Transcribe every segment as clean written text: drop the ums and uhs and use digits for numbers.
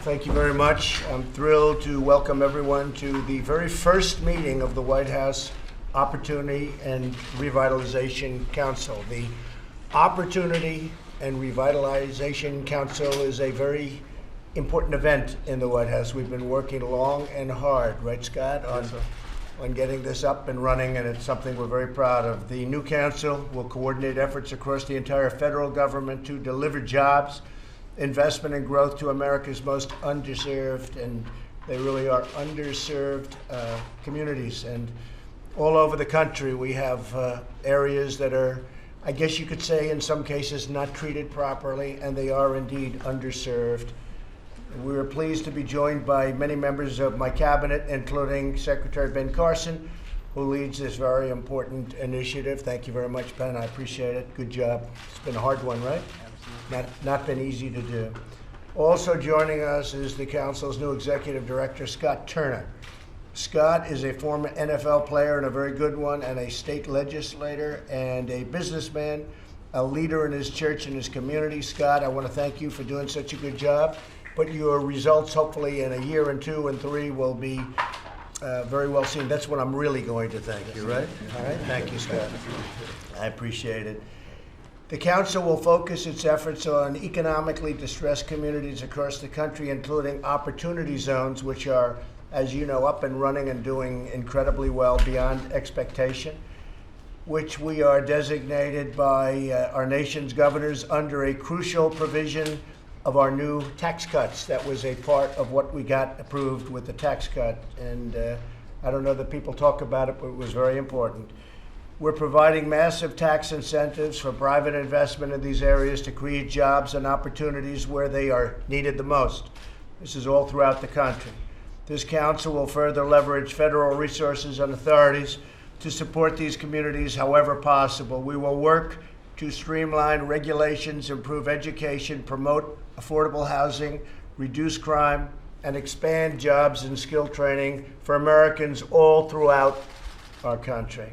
Thank you very much. I'm thrilled to welcome everyone to the very first meeting of the White House Opportunity and Revitalization Council. The Opportunity and Revitalization Council is a very important event in the White House. We've been working long and hard, right, Scott, on getting this up and running, and it's something we're very proud of. The new council will coordinate efforts across the entire federal government to deliver jobs, investment and growth to America's most underserved, and they really are underserved communities. And all over the country, we have areas that are, I guess you could say, in some cases, not treated properly, and they are indeed underserved. We are pleased to be joined by many members of my cabinet, including Secretary Ben Carson, who leads this very important initiative. Thank you very much, Ben. I appreciate it. Good job. It's been a hard one, right? Not been easy to do. Also joining us is the council's new executive director, Scott Turner. Scott is a former NFL player and a very good one, and a state legislator and a businessman, a leader in his church and his community. Scott, I want to thank you for doing such a good job, but your results hopefully in a year and 2 and 3 will be very well seen. That's what I'm really going to thank you, right? All right, thank you, Scott. I appreciate it. The council will focus its efforts on economically distressed communities across the country, including opportunity zones, which are, as you know, up and running and doing incredibly well beyond expectation, which we are designated by our nation's governors under a crucial provision of our new tax cuts. That was a part of what we got approved with the tax cut. And I don't know that people talk about it, but it was very important. We're providing massive tax incentives for private investment in these areas to create jobs and opportunities where they are needed the most. This is all throughout the country. This council will further leverage federal resources and authorities to support these communities however possible. We will work to streamline regulations, improve education, promote affordable housing, reduce crime, and expand jobs and skill training for Americans all throughout our country.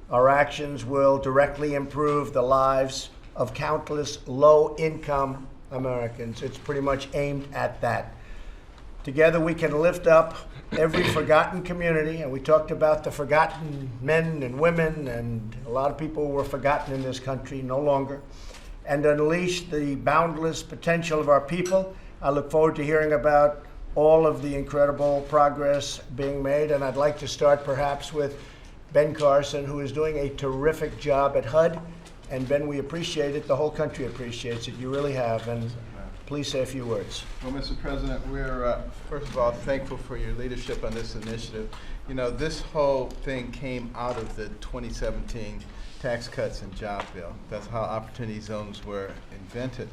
Our actions will directly improve the lives of countless low-income Americans. It's pretty much aimed at that. Together we can lift up every forgotten community, and we talked about the forgotten men and women, and a lot of people were forgotten in this country, no longer, and unleash the boundless potential of our people. I look forward to hearing about all of the incredible progress being made, and I'd like to start perhaps with Ben Carson, who is doing a terrific job at HUD. And Ben, we appreciate it. The whole country appreciates it. You really have. And please say a few words. Well, Mr. President, we're, first of all, thankful for your leadership on this initiative. You know, this whole thing came out of the 2017 Tax Cuts and Jobs Bill. That's how opportunity zones were invented.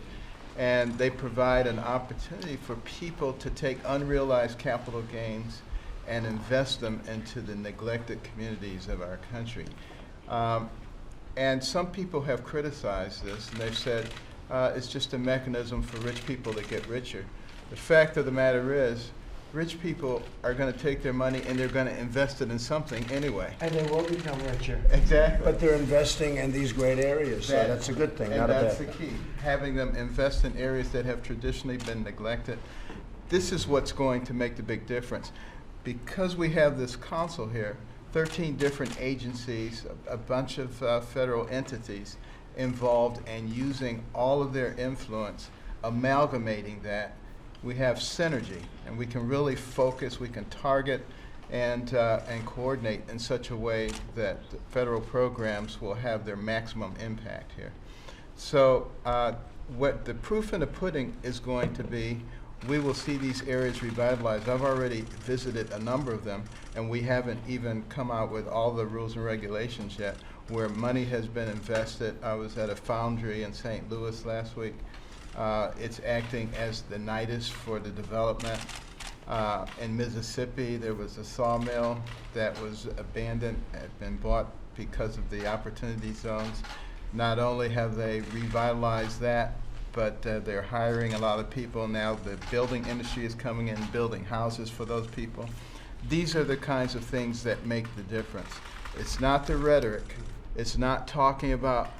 And they provide an opportunity for people to take unrealized capital gains and invest them into the neglected communities of our country. And some people have criticized this, and they've said it's just a mechanism for rich people to get richer. The fact of the matter is, rich people are going to take their money and they're going to invest it in something anyway. And they will become richer. Exactly. But they're investing in these great areas, so that's a good thing, not a bad thing. And that's the key, having them invest in areas that have traditionally been neglected. This is what's going to make the big difference. Because we have this council here, 13 different agencies, a bunch of federal entities involved, and using all of their influence, amalgamating that, we have synergy, and we can really focus, we can target and coordinate in such a way that the federal programs will have their maximum impact here. So what the proof in the pudding is going to be, we will see these areas revitalized. I've already visited a number of them, and we haven't even come out with all the rules and regulations yet, where money has been invested. I was at a foundry in St. Louis last week. It's acting as the nidus for the development. In Mississippi, there was a sawmill that was abandoned, had been bought because of the opportunity zones. Not only have they revitalized that, but they're hiring a lot of people now. The building industry is coming in, building houses for those people. These are the kinds of things that make the difference. It's not the rhetoric. It's not talking about,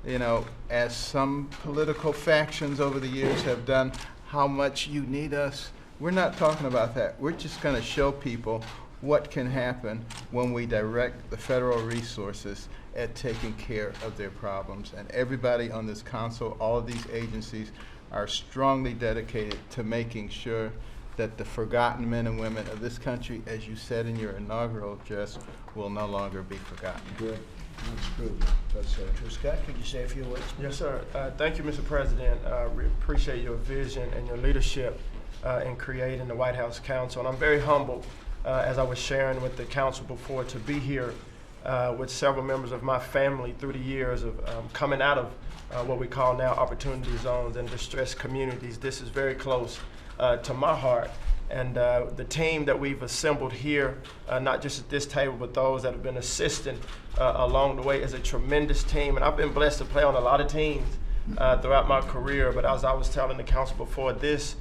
you know, as some political factions over the years have done, how much you need us. We're not talking about that. We're just going to show people what can happen when we direct the federal resources at taking care of their problems. And everybody on this council, all of these agencies, are strongly dedicated to making sure that the forgotten men and women of this country, as you said in your inaugural address, will no longer be forgotten. Good. That's true. That's true. Scott, could you say a few words? Yes, sir. Thank you, Mr. President. We appreciate your vision and your leadership in creating the White House Council. And I'm very humbled, as I was sharing with the council before, to be here with several members of my family through the years of coming out of what we call now opportunity zones and distressed communities. This is very close to my heart. And the team that we've assembled here, not just at this table, but those that have been assisting along the way, is a tremendous team. And I've been blessed to play on a lot of teams throughout my career. But as I was telling the council before, this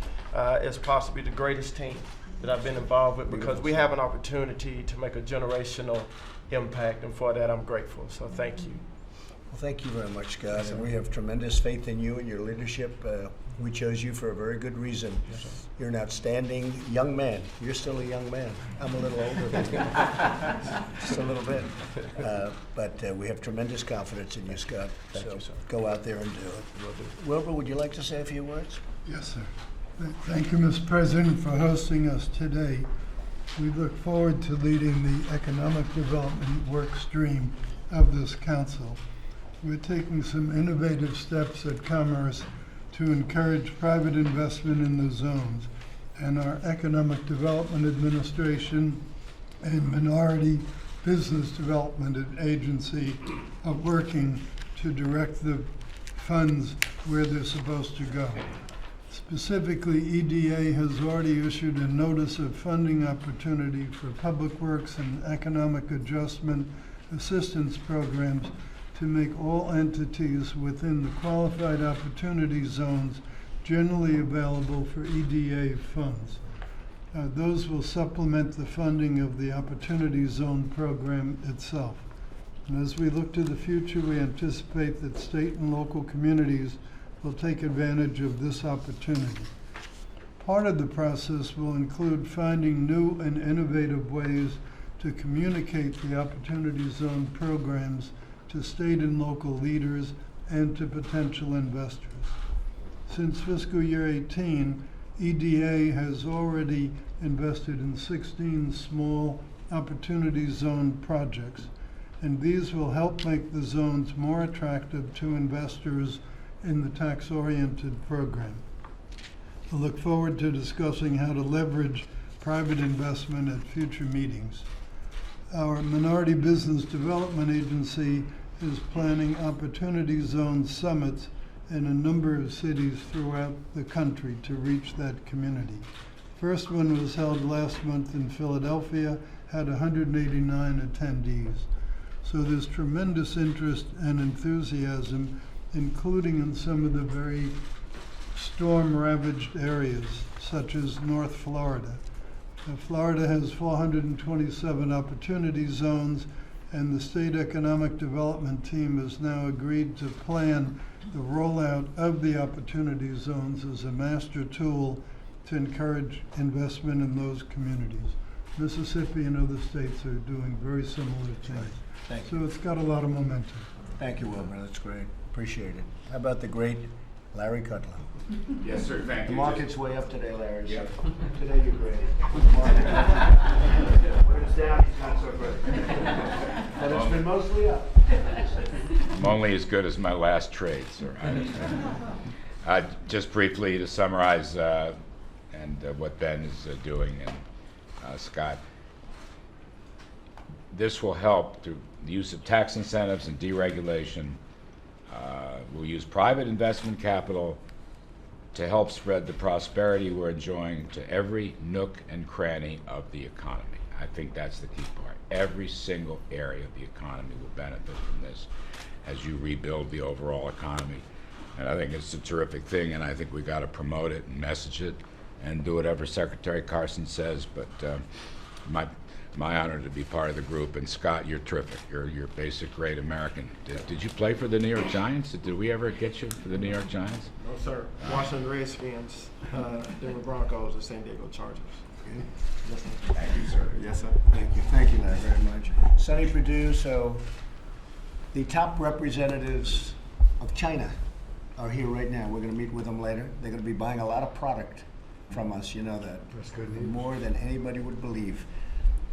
is possibly the greatest team that I've been involved with, because we have an opportunity to make a generational impact. And for that, I'm grateful. So thank you. Well, thank you very much, Scott. And we have tremendous faith in you and your leadership. We chose you for a very good reason. Yes, sir. You're an outstanding young man. You're still a young man. I'm a little older than you. Just a little bit. But we have tremendous confidence in you, Scott. Thank you, sir. Go out there and do it. Wilbur, would you like to say a few words? Yes, sir. Thank you, Mr. President, for hosting us today. We look forward to leading the economic development work stream of this council. We're taking some innovative steps at Commerce to encourage private investment in the zones, and our Economic Development Administration and Minority Business Development Agency are working to direct the funds where they're supposed to go. Specifically, EDA has already issued a notice of funding opportunity for public works and economic adjustment assistance programs to make all entities within the qualified opportunity zones generally available for EDA funds. Those will supplement the funding of the Opportunity Zone program itself. And as we look to the future, we anticipate that state and local communities will take advantage of this opportunity. Part of the process will include finding new and innovative ways to communicate the Opportunity Zone programs to state and local leaders and to potential investors. Since fiscal year 18, EDA has already invested in 16 small Opportunity Zone projects, and these will help make the zones more attractive to investors in the tax-oriented program. I look forward to discussing how to leverage private investment at future meetings. Our Minority Business Development Agency is planning Opportunity Zone summits in a number of cities throughout the country to reach that community. First one was held last month in Philadelphia, had 189 attendees. So there's tremendous interest and enthusiasm, including in some of the very storm-ravaged areas, such as North Florida. Florida has 427 opportunity zones, and the State Economic Development Team has now agreed to plan the rollout of the opportunity zones as a master tool to encourage investment in those communities. Mississippi and other states are doing very similar things. Thank So it's got a lot of momentum. Thank you, Wilbur. That's great. Appreciate it. How about the great Larry Kudlow? Yes, sir, thank The you. market's way up today, Larry. Yep. Today you're great. When it's down, he's not so good. But it's been mostly up. I'm only as good as my last trade, sir. Just briefly to summarize what Ben is doing, and Scott, this will help through the use of tax incentives and deregulation. We'll use private investment capital to help spread the prosperity we're enjoying to every nook and cranny of the economy. I think that's the key part. Every single area of the economy will benefit from this as you rebuild the overall economy. And I think it's a terrific thing, and I think we've got to promote it and message it and do whatever Secretary Carson says. But my honor to be part of the group. And Scott, you're terrific. You're basic great American. Did you play for the New York Giants? Did we ever get you for the New York Giants? No, sir. Washington Redskins, Denver Broncos, and San Diego Chargers. Yes, sir. Thank you, sir. Yes, sir. Thank you, Larry, very much. Sonny Perdue, so the top representatives of China are here right now. We're going to meet with them later. They're going to be buying a lot of product from us, you know that. That's good news. More than anybody would believe.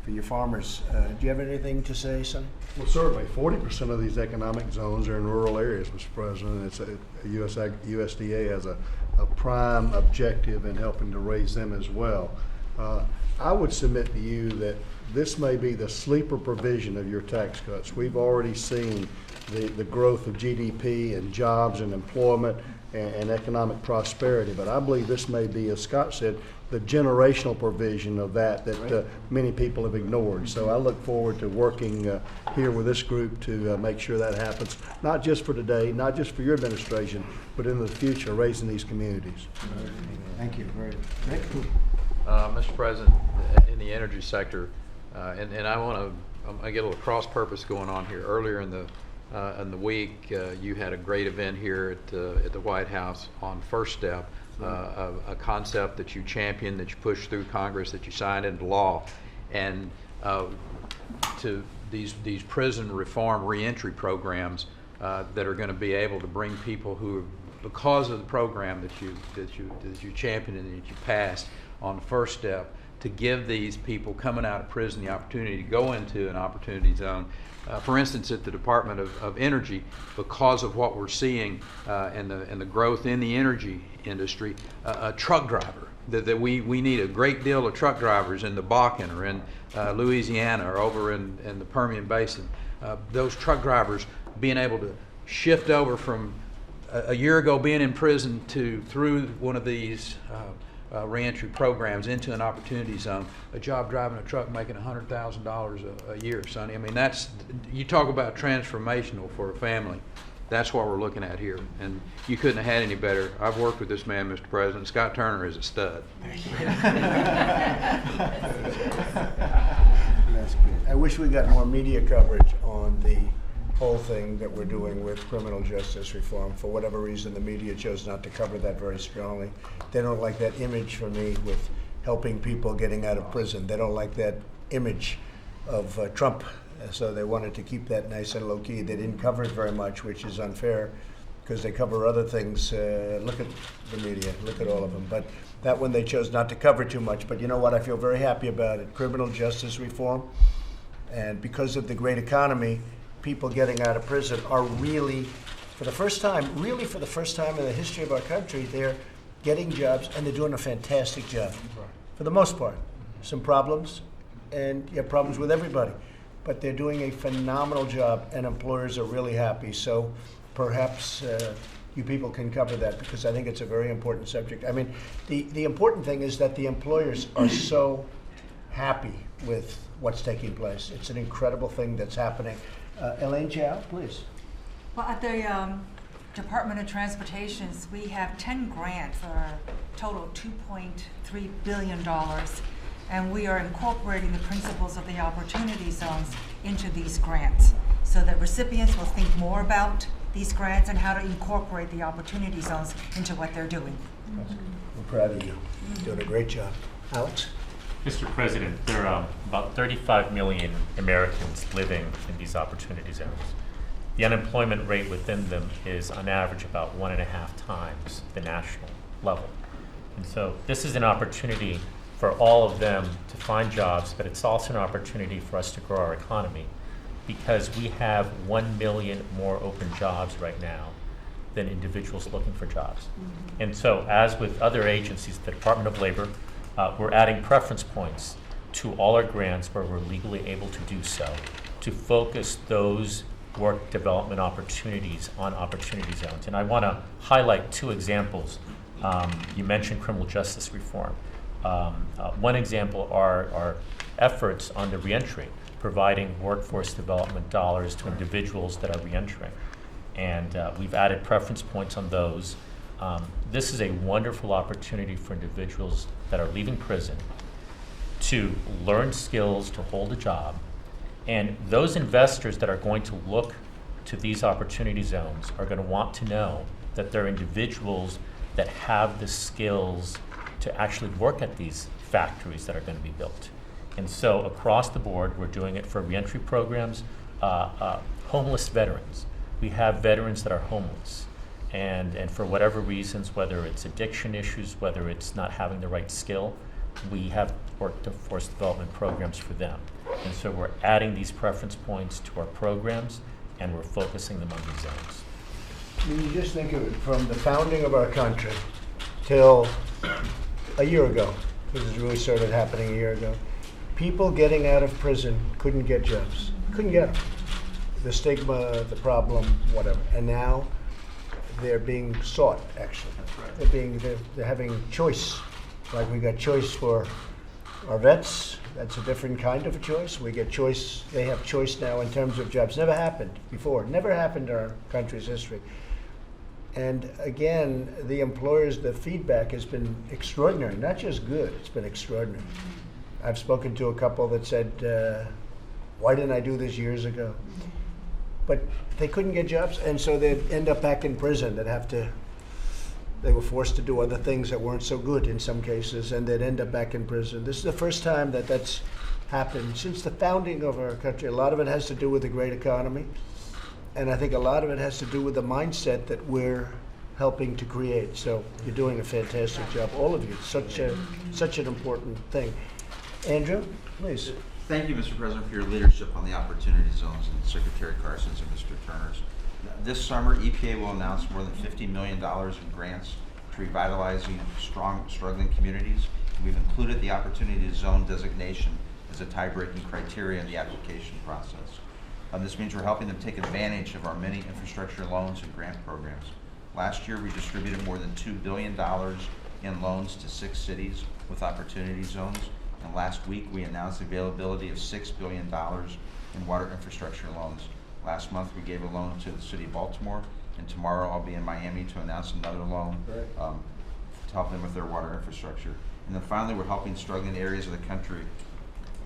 For your farmers, do you have anything to say, Sonny? Well, certainly, 40% of these economic zones are in rural areas, Mr. President. It's USDA has a prime objective in helping to raise them as well. I would submit to you that this may be the sleeper provision of your tax cuts. We've already seen the growth of GDP and jobs and employment and economic prosperity, but I believe this may be, as Scott said, the generational provision of that many people have ignored. So I look forward to working here with this group to make sure that happens, not just for today, not just for your administration, but in the future, raising these communities. Thank you. Very Rick? Mr. President, in the energy sector, and I get a little cross purpose going on here. Earlier in the week, you had a great event here at the White House on First Step, a concept that you championed, that you pushed through Congress, that you signed into law, and to these prison reform reentry programs that are going to be able to bring people who, because of the program that you championed and that you passed on First Step, to give these people coming out of prison the opportunity to go into an opportunity zone. For instance, at the Department of Energy, because of what we're seeing and the growth in the energy industry, a truck driver, that we need a great deal of truck drivers in the Bakken or in Louisiana or over in the Permian Basin. Those truck drivers being able to shift over from a year ago being in prison to through one of these reentry programs into an opportunity zone, a job driving a truck making $100,000 a year, Sonny. I mean, that's, you talk about transformational for a family. That's what we're looking at here, and you couldn't have had any better. I've worked with this man, Mr. President. Scott Turner is a stud. That's good. I wish we got more media coverage on the whole thing that we're doing with criminal justice reform. For whatever reason, the media chose not to cover that very strongly. They don't like that image for me with helping people getting out of prison. They don't like that image of Trump, so they wanted to keep that nice and low key. They didn't cover it very much, which is unfair because they cover other things. Look at the media, look at all of them. But that one they chose not to cover too much. But you know what? I feel very happy about it. Criminal justice reform, and because of the great economy, people getting out of prison are really, for the first time in the history of our country, they're getting jobs and they're doing a fantastic job. For the most part. Some problems, and you have problems with everybody, but they're doing a phenomenal job and employers are really happy. So perhaps you people can cover that because I think it's a very important subject. I mean, the important thing is that the employers are so happy with what's taking place. It's an incredible thing that's happening. Elaine Chow, please. Well, at the Department of Transportation, we have 10 grants for a total of $2.3 billion, and we are incorporating the principles of the opportunity zones into these grants so that recipients will think more about these grants and how to incorporate the opportunity zones into what they're doing. We're proud of you. You're doing a great job. Alex? Mr. President, there are about 35 million Americans living in these opportunity zones. The unemployment rate within them is on average about 1.5 times the national level. And so this is an opportunity for all of them to find jobs, but it's also an opportunity for us to grow our economy because we have 1 million more open jobs right now than individuals looking for jobs. And so as with other agencies, the Department of Labor, we're adding preference points to all our grants where we're legally able to do so to focus those work development opportunities on opportunity zones. And I want to highlight 2 examples. You mentioned criminal justice reform. One example are our efforts on the reentry, providing workforce development dollars to individuals that are reentering. And we've added preference points on those. This is a wonderful opportunity for individuals that are leaving prison to learn skills, to hold a job. And those investors that are going to look to these opportunity zones are going to want to know that they're individuals that have the skills to actually work at these factories that are going to be built. And so across the board, we're doing it for reentry programs, homeless veterans. We have veterans that are homeless. And for whatever reasons, whether it's addiction issues, whether it's not having the right skill, we have workforce development programs for them. And so we're adding these preference points to our programs, and we're focusing them on these zones. I mean, you just think of it, from the founding of our country till a year ago, this has really started happening a year ago, people getting out of prison couldn't get jobs. Couldn't get them. The stigma, the problem, whatever. And now they're being sought, actually. That's right. They're having choice. Like we got choice for our vets. That's a different kind of a choice. We get choice. They have choice now in terms of jobs. Never happened before. Never happened in our country's history. And again, the employers, the feedback has been extraordinary. Not just good, it's been extraordinary. I've spoken to a couple that said, why didn't I do this years ago? But they couldn't get jobs, and so they'd end up back in prison. They were forced to do other things that weren't so good in some cases, and they'd end up back in prison. This is the first time that that's happened since the founding of our country. A lot of it has to do with the great economy, and I think a lot of it has to do with the mindset that we're helping to create. So you're doing a fantastic job, all of you. Such an important thing. Andrew, please. Thank you, Mr. President, for your leadership on the opportunity zones and Secretary Carson's and Mr. Turner's. This summer, EPA will announce more than $50 million in grants to revitalizing struggling communities. We've included the opportunity zone designation as a tie-breaking criteria in the application process. This means we're helping them take advantage of our many infrastructure loans and grant programs. Last year, we distributed more than $2 billion in loans to 6 cities with opportunity zones. And last week, we announced the availability of $6 billion in water infrastructure loans. Last month, we gave a loan to the city of Baltimore, and tomorrow I'll be in Miami to announce another loan to help them with their water infrastructure. And then finally, we're helping struggling areas of the country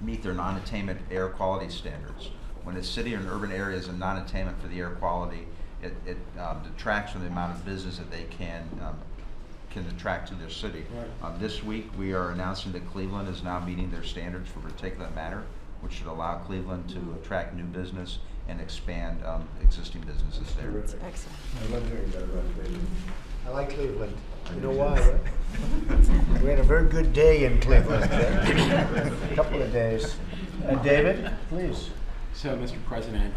meet their non-attainment air quality standards. When a city or an urban area is in non-attainment for the air quality, it detracts from the amount of business that they can attract to their city. Right. This week, we are announcing that Cleveland is now meeting their standards for particulate matter, which should allow Cleveland to attract new business and expand existing businesses there. That's excellent. I love hearing that about Cleveland. I like Cleveland. You know why, right? We had a very good day in Cleveland. A couple of days. David, please. So, Mr. President,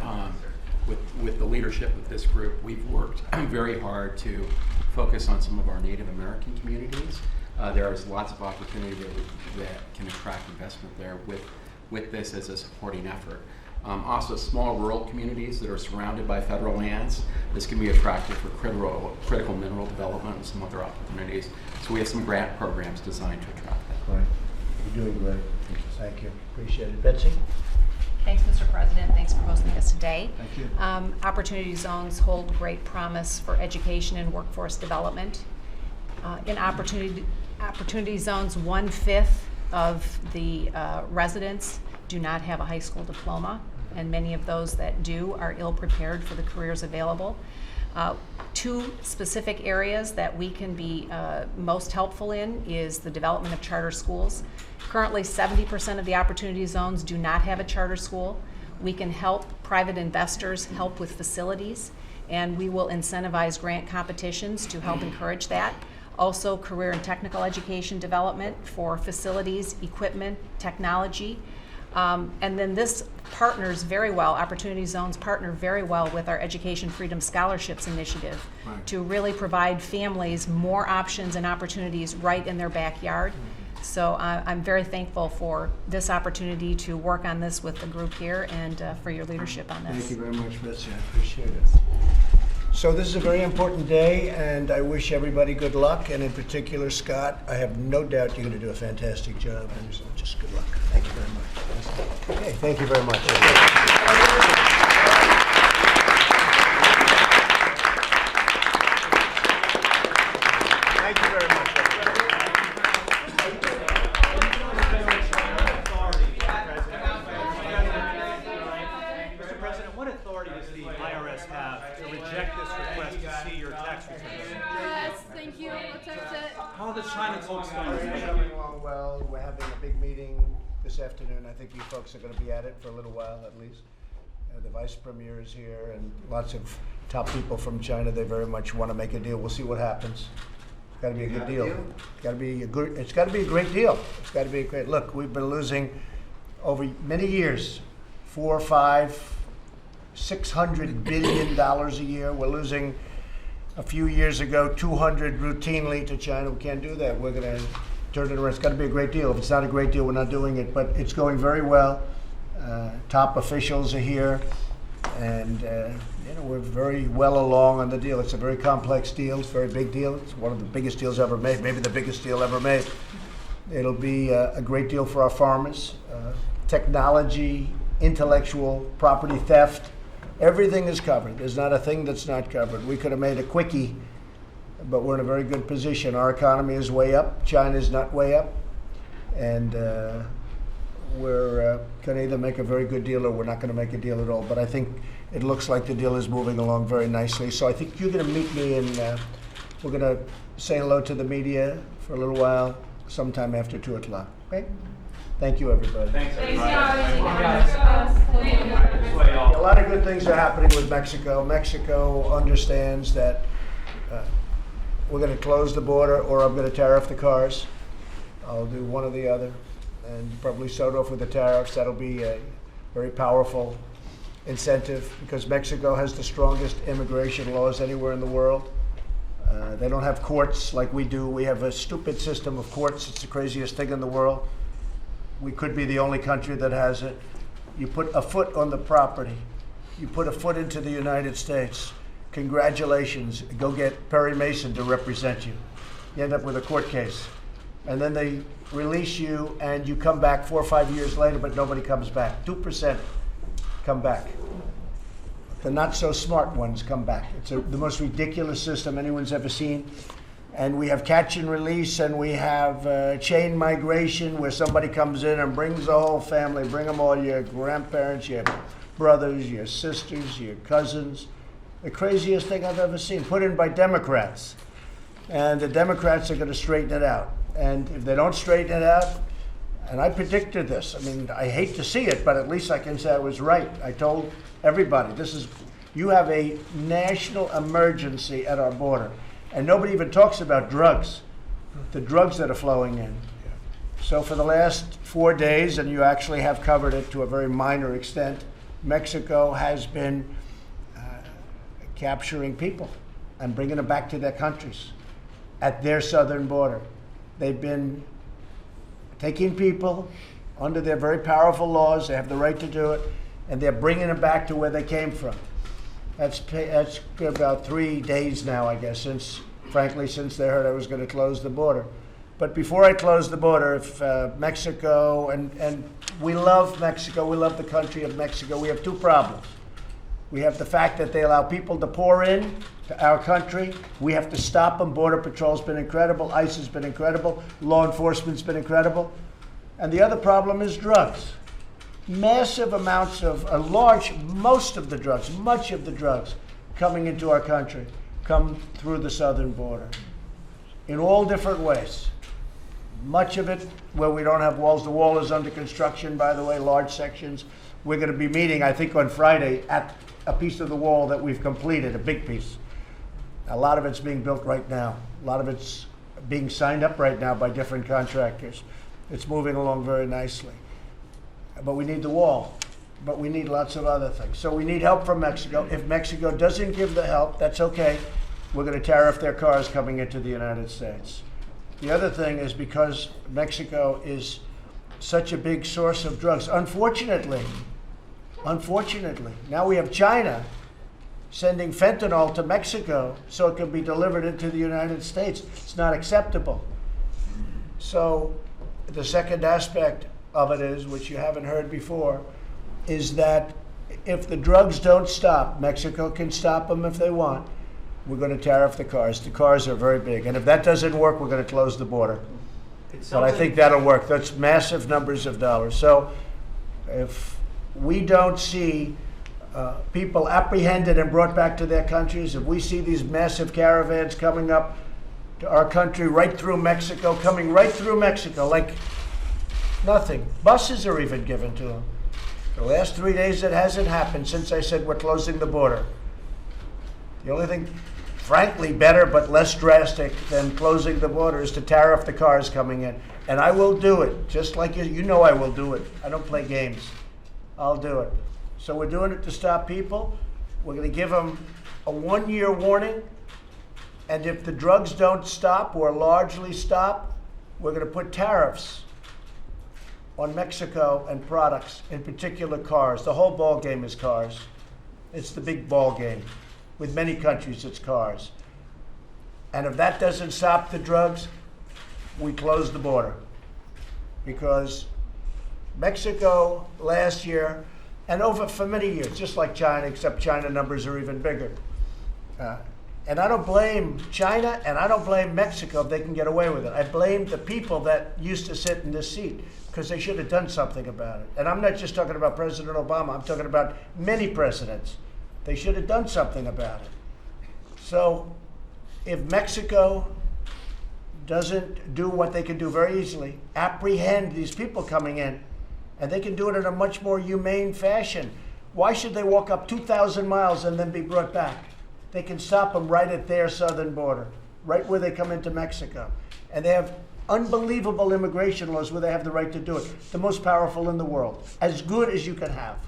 with the leadership of this group, we've worked very hard to focus on some of our Native American communities. There is lots of opportunity that can attract investment there with this as a supporting effort. Also, small rural communities that are surrounded by federal lands, this can be attractive for critical mineral development and some other opportunities. So we have some grant programs designed to attract that. Right. You're doing great. Thank you. Appreciate it. Betsy? Thanks, Mr. President. Thanks for hosting us today. Thank you. Opportunity zones hold great promise for education and workforce development. In opportunity zones, 1/5 of the residents do not have a high school diploma, and many of those that do are ill-prepared for the careers available. 2 specific areas that we can be most helpful in is the development of charter schools. Currently, 70% of the opportunity zones do not have a charter school. We can help private investors help with facilities, and we will incentivize grant competitions to help encourage that. Also, career and technical education development for facilities, equipment, technology. And then this partners very well, Opportunity Zones partner very well with our Education Freedom Scholarships Initiative to really provide families more options and opportunities right in their backyard. So I'm very thankful for this opportunity to work on this with the group here and for your leadership on this. Thank you very much, Betsy. I appreciate it. So this is a very important day, and I wish everybody good luck, and in particular, Scott, I have no doubt you're going to do a fantastic job, and so just good luck. Thank you very much. Okay, thank you very much. Thank you very much. having a big meeting this afternoon. I think you folks are going to be at it for a little while at least. The Vice Premier is here and lots of top people from China. They very much want to make a deal. We'll see what happens. It's got to be a good deal. It's got to be a good. It's got to be a great deal. It's got to be a great. Look, we've been losing over many years, 4, 5, $600 billion a year. We're losing a few years ago 200 routinely to China. We can't do that. We're going to turn it around. It's got to be a great deal. If it's not a great deal, we're not doing it. But it's going very well. Top officials are here, and we're very well along on the deal. It's a very complex deal. It's a very big deal. It's one of the biggest deals ever made, maybe the biggest deal ever made. It'll be a great deal for our farmers. Technology, intellectual property theft, everything is covered. There's not a thing that's not covered. We could have made a quickie, but we're in a very good position. Our economy is way up. China's not way up. And we're going to either make a very good deal or we're not going to make a deal at all. But I think it looks like the deal is moving along very nicely. So I think you're going to meet me and we're going to say hello to the media for a little while, sometime after 2 o'clock. Okay? Thank you, everybody. Thanks, everybody. A lot of good things are happening with Mexico. Mexico understands that we're going to close the border or I'm going to tariff the cars. I'll do one or the other. And probably start off with the tariffs. That'll be a very powerful incentive because Mexico has the strongest immigration laws anywhere in the world. They don't have courts like we do. We have a stupid system of courts. It's the craziest thing in the world. We could be the only country that has it. You put a foot on the property. You put a foot into the United States. Congratulations. Go get Perry Mason to represent you. You end up with a court case. And then they release you and you come back 4 or 5 years later, but nobody comes back. 2% come back. The not so smart ones come back. It's the most ridiculous system anyone's ever seen. And we have catch and release and we have chain migration where somebody comes in and brings the whole family, bring them all, your grandparents, your brothers, your sisters, your cousins. The craziest thing I've ever seen, put in by Democrats. And the Democrats are going to straighten it out. And if they don't straighten it out, and I predicted this, I mean, I hate to see it, but at least I can say I was right. I told everybody, you have a national emergency at our border. And nobody even talks about drugs, the drugs that are flowing in. So for the last 4 days, and you actually have covered it to a very minor extent, Mexico has been capturing people and bringing them back to their countries at their southern border. They've been taking people under their very powerful laws. They have the right to do it, and they're bringing them back to where they came from. That's about 3 days now, I guess, since they heard I was going to close the border. But before I close the border, if Mexico, and we love Mexico, we love the country of Mexico, we have 2 problems. We have the fact that they allow people to pour in to our country. We have to stop them. Border Patrol's been incredible. ICE has been incredible. Law enforcement's been incredible. And the other problem is drugs. Massive amounts of, much of the drugs coming into our country come through the southern border in all different ways. Much of it where we don't have walls. The wall is under construction, by the way, large sections. We're going to be meeting, I think, on Friday at a piece of the wall that we've completed, a big piece. A lot of it's being built right now. A lot of it's being signed up right now by different contractors. It's moving along very nicely. But we need the wall. But we need lots of other things. So we need help from Mexico. If Mexico doesn't give the help, that's okay. We're going to tariff their cars coming into the United States. The other thing is because Mexico is such a big source of drugs, unfortunately, now we have China sending fentanyl to Mexico so it can be delivered into the United States. It's not acceptable. So the second aspect of it is, which you haven't heard before, is that if the drugs don't stop, Mexico can stop them if they want. We're going to tariff the cars. The cars are very big. And if that doesn't work, we're going to close the border. But I think that'll work. That's massive numbers of dollars. So if we don't see people apprehended and brought back to their countries, if we see these massive caravans coming up to our country right through Mexico, coming right through Mexico, like Nothing. Buses are even given to them. The last 3 days it hasn't happened since I said we're closing the border. The only thing, frankly, better but less drastic than closing the border is to tariff the cars coming in. And I will do it, just like you know I will do it. I don't play games. I'll do it. So we're doing it to stop people. We're going to give them a 1-year warning. And if the drugs don't stop or largely stop, we're going to put tariffs on Mexico and products, in particular cars. The whole ball game is cars. It's the big ball game. With many countries, it's cars. And if that doesn't stop the drugs, we close the border. Because Mexico last year, and over for many years, just like China, except China numbers are even bigger. And I don't blame China, and I don't blame Mexico if they can get away with it. I blame the people that used to sit in this seat, because they should have done something about it. And I'm not just talking about President Obama, I'm talking about many presidents. They should have done something about it. So if Mexico doesn't do what they can do very easily, apprehend these people coming in, and they can do it in a much more humane fashion. Why should they walk up 2,000 miles and then be brought back? They can stop them right at their southern border, right where they come into Mexico. And they have unbelievable immigration laws where they have the right to do it, the most powerful in the world, as good as you can have.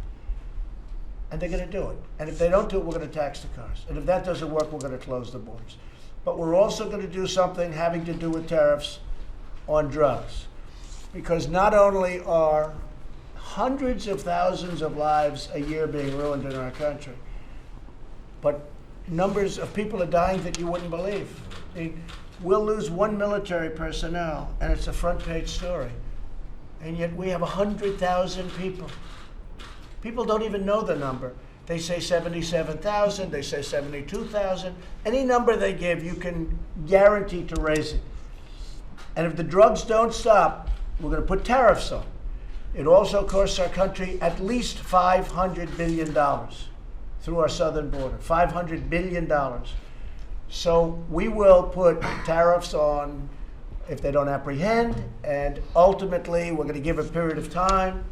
And they're going to do it. And if they don't do it, we're going to tax the cars. And if that doesn't work, we're going to close the borders. But we're also going to do something having to do with tariffs on drugs. Because not only are hundreds of thousands of lives a year being ruined in our country, but numbers of people are dying that you wouldn't believe. I mean, we'll lose 1 military personnel, and it's a front page story. And yet we have 100,000 people. People don't even know the number. They say 77,000, they say 72,000. Any number they give, you can guarantee to raise it. And if the drugs don't stop, we're going to put tariffs on. It also costs our country at least $500 billion through our southern border, $500 billion. So we will put tariffs on if they don't apprehend, and ultimately we're going to give a period of time.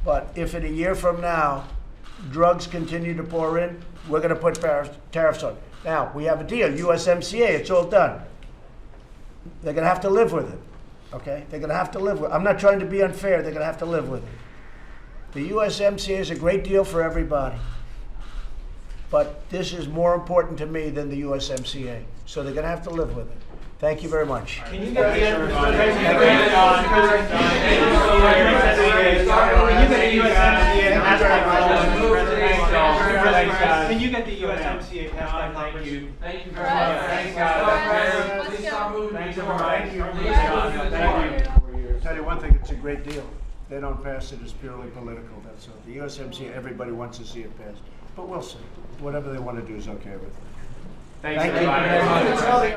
But if in a year from now, drugs continue to pour in, we're going to put tariffs on. Now, we have a deal, USMCA, it's all done. They're going to have to live with it, okay? They're going to have to live with it. I'm not trying to be unfair, they're going to have to live with it. The USMCA is a great deal for everybody. But this is more important to me than the USMCA. So they're going to have to live with it. Thank you very much. Can you get the USMCA passed? Thank you. Thank you very much. Thanks, guys. Please stop moving. Thank you. I'll tell you one thing, it's a great deal. They don't pass it, it's purely political, that's all. The USMCA, everybody wants to see it passed. But we'll see. Whatever they want to do is okay with it. Thank you very much.